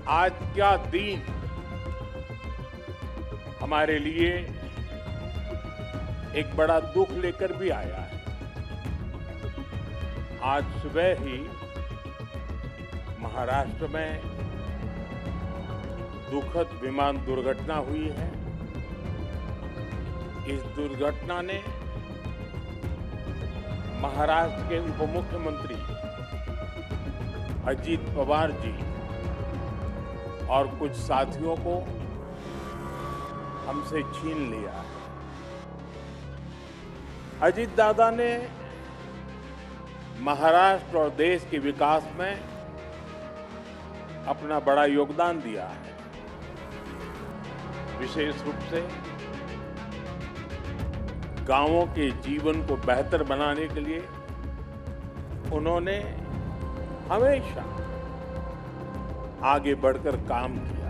आज का दिन हमारे लिए एक बड़ा दुख लेकर भी आया है। आज सुबह ही महाराष्ट्र में दुखद विमान दुर्घटना हुई है। इस दुर्घटना ने महाराष्ट्र के उप मुख्यमंत्री अजीत पवार जी और कुछ साथियों को हमसे छीन लिया है। अजीत दादा ने महाराष्ट्र और देश के विकास में अपना बड़ा योगदान दिया है। विशेष रूप से गांवों के जीवन को बेहतर बनाने के लिए उन्होंने हमेशा आगे बढ़कर काम किया।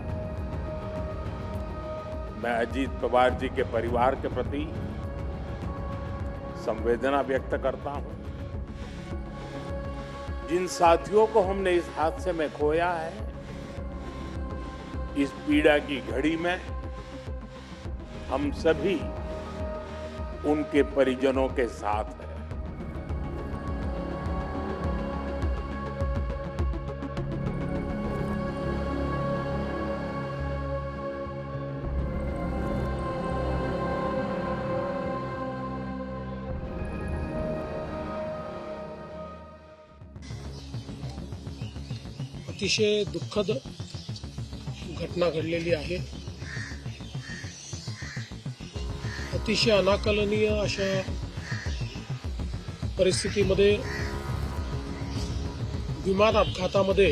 मैं अजीत पवार जी के परिवार के प्रति संवेदना व्यक्त करता हूं। जिन साथियों को हमने इस हादसे में खोया है, इस पीड़ा की घड़ी में हम सभी उनके परिजनों के साथ हैं। अतिशय दुःखद घटना घडलेली आहे। अतिशय अनाकलनीय अशा परिस्थितीमध्ये विमान अपघातामध्ये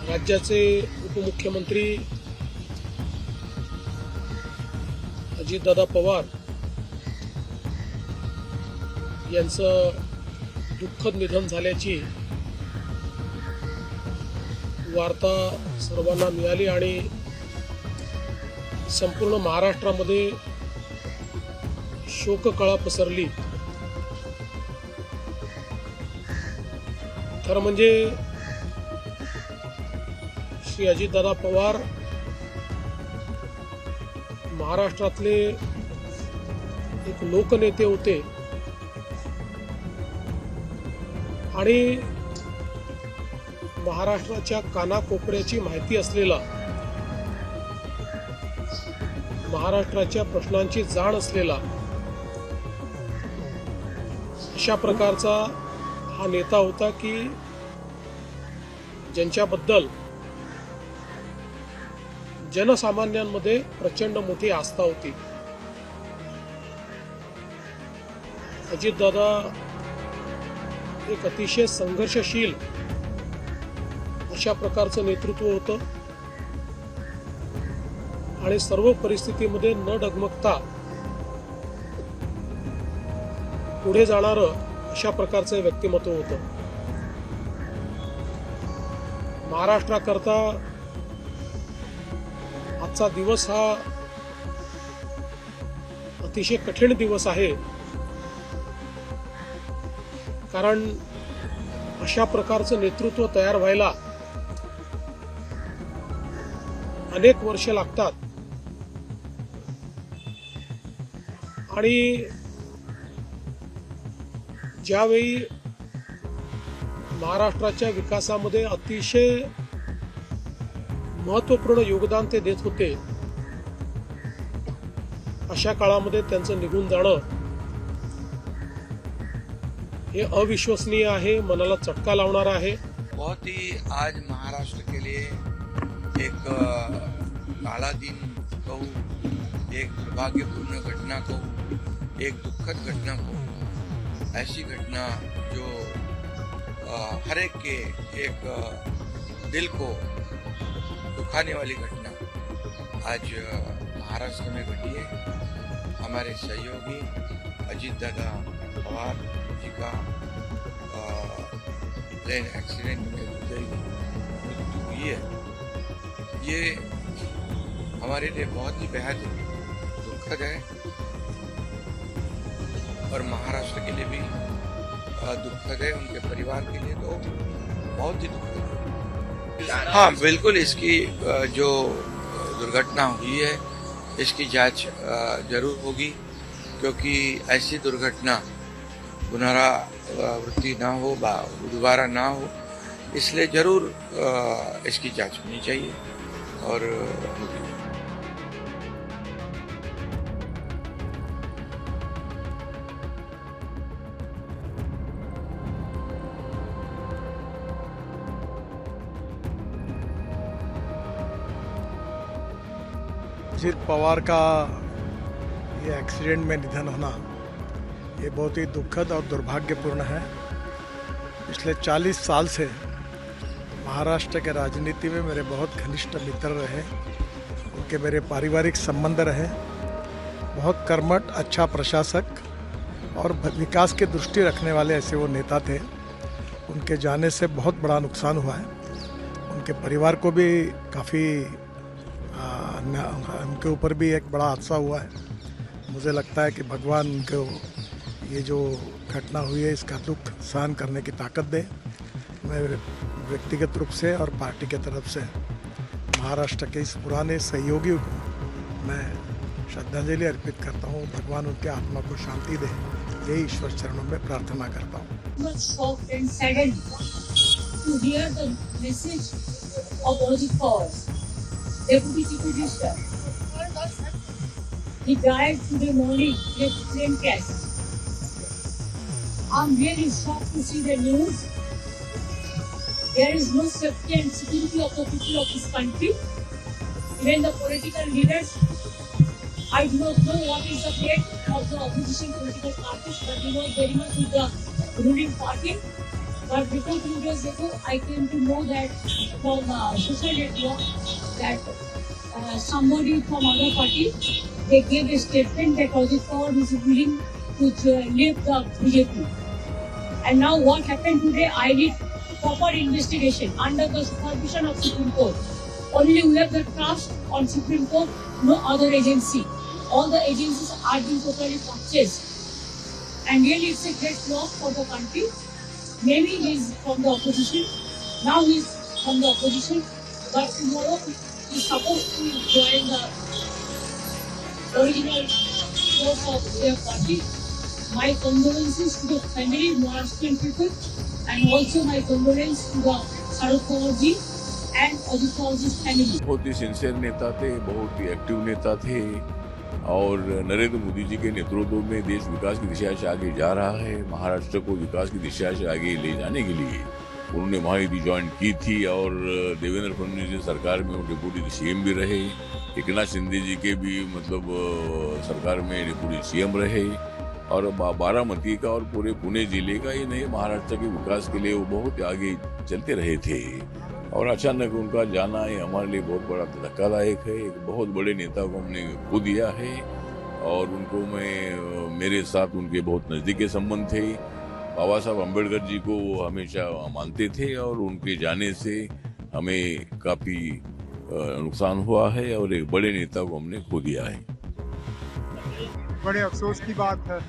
राज्याचे उपमुख्यमंत्री अजितदादा पवार यांचं दुःखद निधन झाल्याची वार्ता सर्वांना मिळाली आणि संपूर्ण महाराष्ट्रामध्ये शोककळा पसरली। खरं म्हणजे श्री अजितदादा पवार महाराष्ट्रातले एक लोकनेते होते आणि महाराष्ट्राच्या कानाकोपऱ्याची माहिती असलेला, महाराष्ट्राच्या प्रश्नांची जाण असलेला अशा प्रकारचा हा नेता होता की ज्यांच्याबद्दल जनसामान्यांमध्ये प्रचंड मोठी आस्था होती। अजितदादा एक अतिशय संघर्षशील अशा प्रकारचं नेतृत्व होतं आणि सर्व परिस्थितीमध्ये न डगमगता पुढे जाणारं अशा प्रकारचं व्यक्तिमत्व होतं। महाराष्ट्राकरता आजचा दिवस हा अतिशय कठीण दिवस आहे, कारण अशा प्रकारचं नेतृत्व तयार व्हायला अनेक वर्ष लागतात आणि ज्यावेळी महाराष्ट्राच्या विकासामध्ये अतिशय महत्त्वपूर्ण योगदान ते देत होते, अशा काळामध्ये त्यांचं निघून जाणं हे अविश्वसनीय आहे, मनाला चटका लावणार आहे। बहुत ही आज महाराष्ट्र के लिए एक काला दिन कहूँ, एक दुर्भाग्यपूर्ण घटना कहूँ, एक दुखद घटना कहूँ, ऐसी घटना जो हर एक के एक दिल को दुखाने वाली घटना आज महाराष्ट्र में घटी है। हमारे सहयोगी अजीतदादा पवार जी का प्लेन एक्सीडेंट में मृत्यु हुई है। ये हमारे लिए बहुत ही बेहद दुखद है और महाराष्ट्र के लिए भी दुखद है, उनके परिवार के लिए तो बहुत ही दुखद है। हाँ बिल्कुल, इसकी जो दुर्घटना हुई है इसकी जांच जरूर होगी, क्योंकि ऐसी दुर्घटना पुनरावृत्ति ना हो, दोबारा ना हो, इसलिए जरूर इसकी जांच होनी चाहिए और होगी। अजीत पवार का ये एक्सीडेंट में निधन होना ये बहुत ही दुखद और दुर्भाग्यपूर्ण है। पिछले 40 साल से महाराष्ट्र के राजनीति में मेरे बहुत घनिष्ठ मित्र रहे, उनके मेरे पारिवारिक संबंध रहे। बहुत कर्मठ, अच्छा प्रशासक और विकास की दृष्टि रखने वाले ऐसे वो नेता थे। उनके जाने से बहुत बड़ा नुकसान हुआ है। उनके परिवार को भी काफ़ी उनके ऊपर भी एक बड़ा हादसा हुआ है। मुझे लगता है कि भगवान उनको ये जो घटना हुई है इसका दुख सहन करने की ताकत दे। मैं व्यक्तिगत रूप से और पार्टी के तरफ से महाराष्ट्र के इस पुराने सहयोगी को मैं श्रद्धांजलि अर्पित करता हूँ। भगवान उनके आत्मा को शांति दे, यही ईश्वर चरणों में प्रार्थना करता हूँ। Deputy Chief Minister. He died today morning with plane crash. I'm really shocked to see the news. There is no safety and security of the people of this country. Even the political leaders, I do not know what is the fate of the opposition political parties, but he was very much with the ruling party. But before 2 days ago, I came to know that from social network that somebody from other party, they gave a statement that Ajit Pawar is willing to leave the BJP. And now what happened today, I need proper investigation under the supervision of Supreme Court. Only we have the trust on Supreme Court, no other agency. All the agencies are being totally purchased. And really it's a great loss for the country. Maybe he is from the opposition, now he is from the opposition, but tomorrow he is supposed to join the original force of their party. My condolences to the family, Maharashtrian people, and also my condolence to the Sharad Pawar ji and Ajit Pawar ji's family. बहुत ही sincere नेता थे, बहुत ही active नेता थे और नरेंद्र मोदी जी के नेतृत्व में देश विकास की दिशा से आगे जा रहा है। महाराष्ट्र को विकास की दिशा से आगे ले जाने के लिए उन्होंने महायुति ज्वाइन की थी और देवेंद्र फडणवीस जी सरकार में वो डिप्टी सीएम भी रहे। एकनाथ शिंदे जी के भी सरकार में डिप्टी सीएम रहे और बारामती का और पूरे पुणे जिले का ही नहीं, महाराष्ट्र के विकास के लिए वो बहुत आगे चलते रहे थे। और अचानक उनका जाना ये हमारे लिए बहुत बड़ा धक्कादायक है। एक बहुत बड़े नेता को हमने खो दिया है और उनको मेरे साथ उनके बहुत नज़दीकी संबंध थे। बाबा साहब अम्बेडकर जी को वो हमेशा मानते थे और उनके जाने से हमें काफ़ी नुकसान हुआ है और एक बड़े नेता को हमने खो दिया है। बड़े अफसोस की बात है।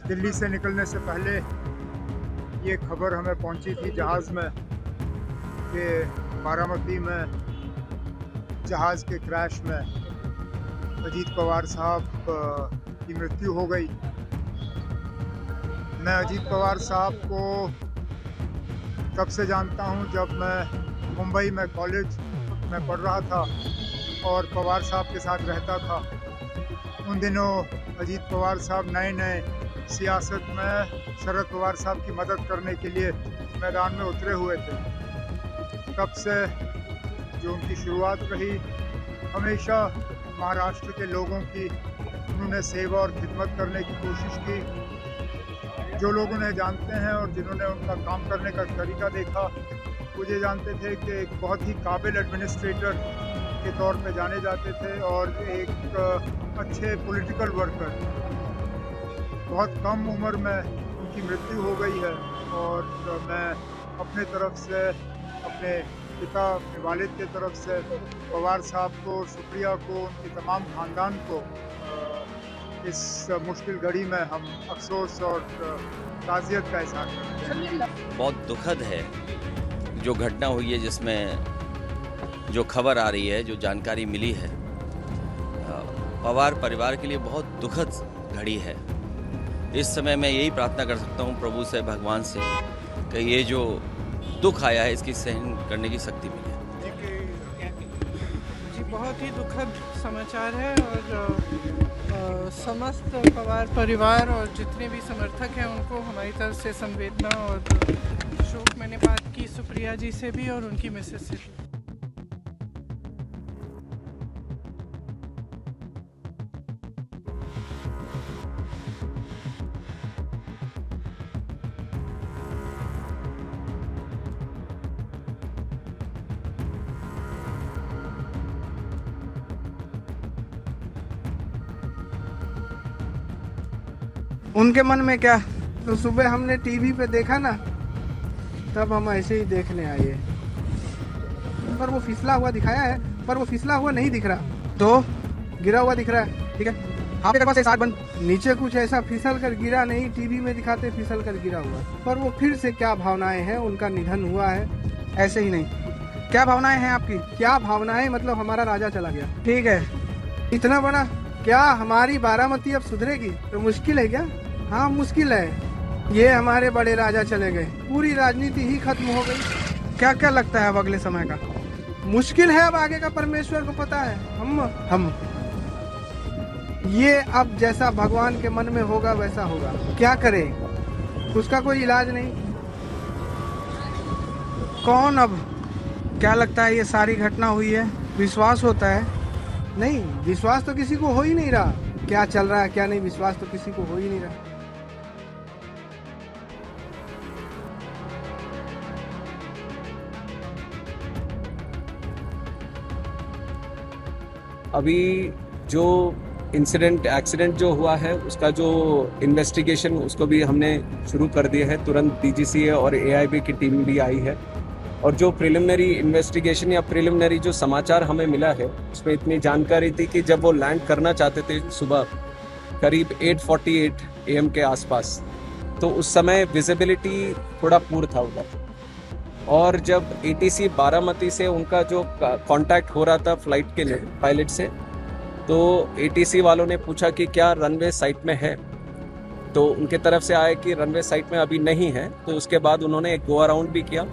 दिल्ली से निकलने से पहले ये खबर हमें पहुंची थी जहाज़ में कि बारामती में जहाज़ के क्रैश में अजीत पवार साहब की मृत्यु हो गई। मैं अजीत पवार साहब को तब से जानता हूं जब मैं मुंबई में कॉलेज में पढ़ रहा था और पवार साहब के साथ रहता था। उन दिनों अजीत पवार साहब नए सियासत में शरद पवार साहब की मदद करने के लिए मैदान में उतरे हुए थे। तब से जो उनकी शुरुआत रही, हमेशा महाराष्ट्र के लोगों की उन्होंने सेवा और खिदमत करने की कोशिश की। जो लोग उन्हें जानते हैं और जिन्होंने उनका काम करने का तरीका देखा, मुझे जानते थे कि एक बहुत ही काबिल एडमिनिस्ट्रेटर के तौर पे जाने जाते थे और एक अच्छे पॉलिटिकल वर्कर। बहुत कम उम्र में उनकी मृत्यु हो गई है और मैं अपने तरफ से, अपने पिता, अपने वालिद के तरफ से पवार साहब को, सुप्रिया को, उनके तमाम ख़ानदान को इस मुश्किल घड़ी में हम अफसोस और ताज़ियत का इज़हार करते हैं। बहुत दुखद है जो घटना हुई है, जिसमें जो खबर आ रही है, जो जानकारी मिली है, पवार परिवार के लिए बहुत दुखद घड़ी है। इस समय मैं यही प्रार्थना कर सकता हूँ प्रभु से, भगवान से, कि ये जो दुख आया है इसकी सहन करने की शक्ति मिले। जी, बहुत ही दुखद समाचार है और समस्त पवार परिवार और जितने भी समर्थक हैं उनको हमारी तरफ से संवेदना और शोक। मैंने बात की सुप्रिया जी से भी और उनकी मिसेस से भी। उनके मन में क्या, तो सुबह हमने टीवी पे देखा ना, तब हम ऐसे ही देखने आए, पर वो फिसला हुआ दिखाया है, पर वो फिसला हुआ नहीं दिख रहा, तो गिरा हुआ दिख रहा है। ठीक है, आपके तरफ से 60 बन, नीचे कुछ ऐसा फिसल कर गिरा नहीं, टीवी में दिखाते फिसल कर गिरा हुआ, पर वो फिर से क्या भावनाएं हैं, उनका निधन हुआ है, ऐसे ही नहीं। क्या भावनाएं हैं आपकी? क्या भावनाएं? मतलब हमारा राजा चला गया, ठीक है, इतना बड़ा, क्या हमारी बारामती अब सुधरेगी? तो मुश्किल है क्या? हाँ मुश्किल है। ये हमारे बड़े राजा चले गए, पूरी राजनीति ही खत्म हो गई। क्या क्या लगता है अब अगले समय का? मुश्किल है, अब आगे का परमेश्वर को पता है। हम ये अब जैसा भगवान के मन में होगा वैसा होगा, क्या करें, उसका कोई इलाज नहीं। कौन अब, क्या लगता है ये सारी घटना हुई है, विश्वास होता है? नहीं, विश्वास तो किसी को हो ही नहीं रहा, क्या चल रहा है क्या नहीं, विश्वास तो किसी को हो ही नहीं रहा। अभी जो एक्सीडेंट जो हुआ है उसका जो इन्वेस्टिगेशन, उसको भी हमने शुरू कर दिया है। तुरंत डीजीसीए और एआईबी की टीम भी आई है, और जो प्रिलिमिनरी इन्वेस्टिगेशन या प्रिलिमिनरी जो समाचार हमें मिला है उसमें इतनी जानकारी थी कि जब वो लैंड करना चाहते थे सुबह करीब 8:48 AM के आसपास, तो उस समय विजिबिलिटी थोड़ा पुअर था उधर, और जब ATC बारामती से उनका जो कांटेक्ट हो रहा था फ्लाइट के लिए पायलट से, तो ATC वालों ने पूछा कि क्या रनवे साइट में है, तो उनके तरफ से आया कि रनवे साइट में अभी नहीं है। तो उसके बाद उन्होंने एक गो अराउंड भी किया।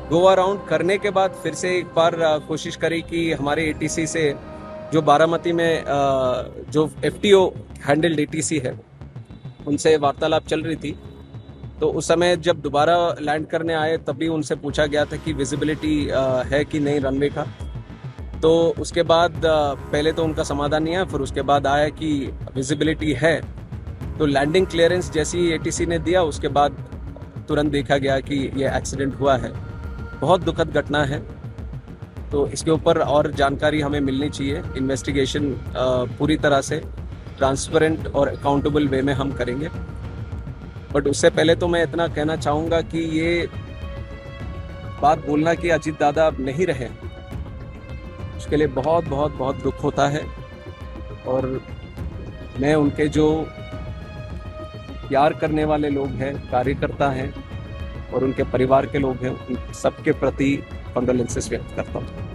गो अराउंड करने के बाद फिर से एक बार कोशिश करी कि हमारे ATC से जो बारामती में जो FTO हैंडल्ड ATC है उनसे वार्तालाप चल रही थी। तो उस समय जब दोबारा लैंड करने आए तब भी उनसे पूछा गया था कि विजिबिलिटी है कि नहीं रनवे का। तो उसके बाद पहले तो उनका समाधान नहीं आया, फिर उसके बाद आया कि विजिबिलिटी है। तो लैंडिंग क्लियरेंस जैसी ATC ने दिया, उसके बाद तुरंत देखा गया कि ये एक्सीडेंट हुआ है। बहुत दुखद घटना है, तो इसके ऊपर और जानकारी हमें मिलनी चाहिए। इन्वेस्टिगेशन पूरी तरह से ट्रांसपेरेंट और अकाउंटेबल वे में हम करेंगे। बट उससे पहले तो मैं इतना कहना चाहूँगा कि ये बात बोलना कि अजीत दादा अब नहीं रहे, उसके लिए बहुत बहुत बहुत दुख होता है। और मैं उनके जो प्यार करने वाले लोग हैं, कार्यकर्ता हैं और उनके परिवार के लोग हैं, उन सबके प्रति कंडोलेंसेस व्यक्त करता हूँ।